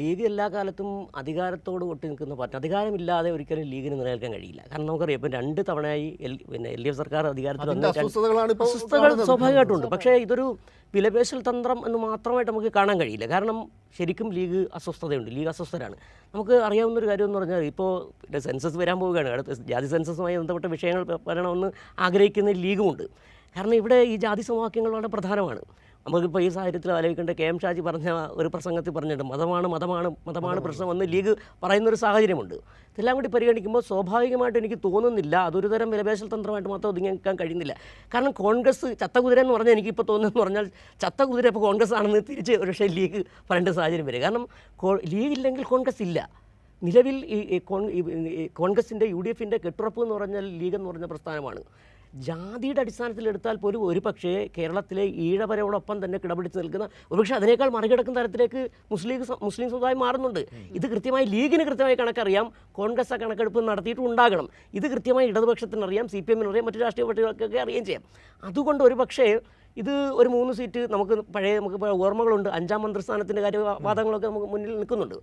League എല്ലാ കാലത്തും അധികാരത്തോട് ഒട്ടി നിൽക്കുന്ന പാർട്ടി. അധികാരമില്ലാതെ ഒരിക്കലും ലീഗിന് നിലനിൽക്കാൻ കഴിയില്ല. കാരണം നമുക്കറിയാം, ഇപ്പം 2 തവണയായി LDF സർക്കാർ അധികാരത്തിൽ അസ്വസ്ഥതകൾ സ്വാഭാവികമായിട്ടുണ്ട്. പക്ഷേ ഇതൊരു വിലപേശൽ തന്ത്രം എന്ന് മാത്രമായിട്ട് നമുക്ക് കാണാൻ കഴിയില്ല. കാരണം ശരിക്കും ലീഗ് അസ്വസ്ഥതയുണ്ട്, ലീഗ് അസ്വസ്ഥരാണ്. നമുക്ക് അറിയാവുന്നൊരു കാര്യം എന്ന് പറഞ്ഞാൽ, ഇപ്പോൾ സെൻസസ് വരാൻ പോവുകയാണ്. അടുത്ത ജാതി സെൻസസുമായി ബന്ധപ്പെട്ട വിഷയങ്ങൾ വരണമെന്ന് ആഗ്രഹിക്കുന്ന ലീഗുമുണ്ട്. കാരണം ഇവിടെ ഈ ജാതി സമവാക്യങ്ങൾ വളരെ പ്രധാനമാണ്. നമുക്കിപ്പോൾ ഈ സാഹചര്യത്തിൽ ആലോചിക്കേണ്ട KM ഷാജി പറഞ്ഞ ഒരു പ്രസംഗത്തിൽ പറഞ്ഞിട്ട് മതമാണ് പ്രശ്നമെന്ന് ലീഗ് പറയുന്നൊരു സാഹചര്യമുണ്ട്. ഇതെല്ലാം കൂടി പരിഗണിക്കുമ്പോൾ സ്വാഭാവികമായിട്ട് എനിക്ക് തോന്നുന്നില്ല അതൊരു തരം വിലപേശൽ തന്ത്രമായിട്ട് മാത്രം ഒതുങ്ങി നിൽക്കാൻ കഴിയുന്നില്ല. കാരണം കോൺഗ്രസ് ചത്തകുതിര എന്ന് പറഞ്ഞാൽ എനിക്കിപ്പോൾ തോന്നുന്നതെന്ന് പറഞ്ഞാൽ ചത്തകുതിര ഇപ്പോൾ കോൺഗ്രസ് ആണെന്ന് തിരിച്ച് ഒരു പക്ഷേ ലീഗ് പറയേണ്ട സാഹചര്യം വരും. കാരണം ലീഗ് ഇല്ലെങ്കിൽ കോൺഗ്രസ് ഇല്ല. നിലവിൽ ഈ കോൺഗ്രസിൻ്റെ UDFൻ്റെ കെട്ടുറപ്പ് എന്ന് പറഞ്ഞാൽ ലീഗ് എന്ന് പറഞ്ഞ പ്രസ്ഥാനമാണ്. ജാതിയുടെ അടിസ്ഥാനത്തിൽ എടുത്താൽ പോലും ഒരു പക്ഷേ കേരളത്തിലെ ഈഴവരോടൊപ്പം തന്നെ കിടപിടിച്ച് നിൽക്കുന്ന, ഒരുപക്ഷെ അതിനേക്കാൾ മറികടക്കുന്ന തരത്തിലേക്ക് മുസ്ലിം സമുദായം മാറുന്നുണ്ട്. ഇത് കൃത്യമായി ലീഗിന് കൃത്യമായി കണക്കറിയാം, കോൺഗ്രസ് ആ കണക്കെടുപ്പ് നടത്തിയിട്ട് ഉണ്ടാകണം. ഇത് കൃത്യമായി ഇടതുപക്ഷത്തിനറിയാം, CPM-അറിയാം, മറ്റു രാഷ്ട്രീയ പാർട്ടികൾക്കൊക്കെ അറിയുകയും ചെയ്യാം. അതുകൊണ്ട് ഒരു പക്ഷേ ഇത് ഒരു 3 സീറ്റ് നമുക്ക് ഓർമ്മകളുണ്ട്. 5ാം മന്ത്രിസ്ഥാനത്തിൻ്റെ കാര്യവാദങ്ങളൊക്കെ നമുക്ക് മുന്നിൽ നിൽക്കുന്നുണ്ട്.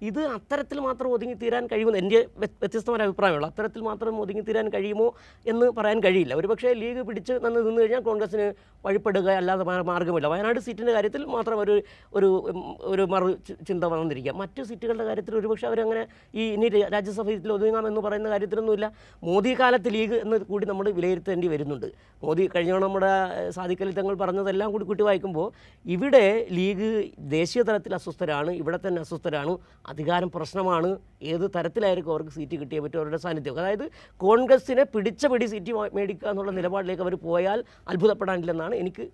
ഇത് അത്തരത്തിൽ മാത്രം ഒതുങ്ങിത്തീരാൻ കഴിയുമെന്ന് എൻ്റെ വ്യത്യസ്തമായ അഭിപ്രായമുള്ളൂ. അത്തരത്തിൽ മാത്രം ഒതുങ്ങിത്തീരാൻ കഴിയുമോ എന്ന് പറയാൻ കഴിയില്ല. ഒരുപക്ഷേ ലീഗ് പിടിച്ച് നിന്ന് കഴിഞ്ഞാൽ കോൺഗ്രസിന് വഴിപ്പെടുക അല്ലാതെ മാർഗ്ഗമില്ല. വയനാട് സീറ്റിൻ്റെ കാര്യത്തിൽ മാത്രം ഒരു മറു ചിന്ത വന്നിരിക്കാം. മറ്റ് സീറ്റുകളുടെ കാര്യത്തിൽ ഒരുപക്ഷെ അവരങ്ങനെ ഇനി രാജ്യസഭയിൽ ഒതുങ്ങാമെന്ന് പറയുന്ന കാര്യത്തിലൊന്നുമില്ല. മോദി കാലത്ത് ലീഗ് എന്ന് കൂടി നമ്മൾ വിലയിരുത്തേണ്ടി വരുന്നുണ്ട്. മോദി കഴിഞ്ഞ നമ്മുടെ സാദിഖലി തങ്ങൾ പറഞ്ഞതെല്ലാം കൂടി വായിക്കുമ്പോൾ ഇവിടെ ലീഗ് ദേശീയ തലത്തിൽ അസ്വസ്ഥരാണ്, ഇവിടെ തന്നെ അസ്വസ്ഥരാണ്. അധികാരം പ്രശ്നമാണ്. ഏത് തരത്തിലായിരിക്കും അവർക്ക് സീറ്റ് കിട്ടിയേ പറ്റും അവരുടെ സാന്നിധ്യം. അതായത് കോൺഗ്രസിനെ പിടിച്ച പിടി സീറ്റ് മേടിക്കുക എന്നുള്ള നിലപാടിലേക്ക് അവർ പോയാൽ അത്ഭുതപ്പെടാനില്ലെന്നാണ് എനിക്ക്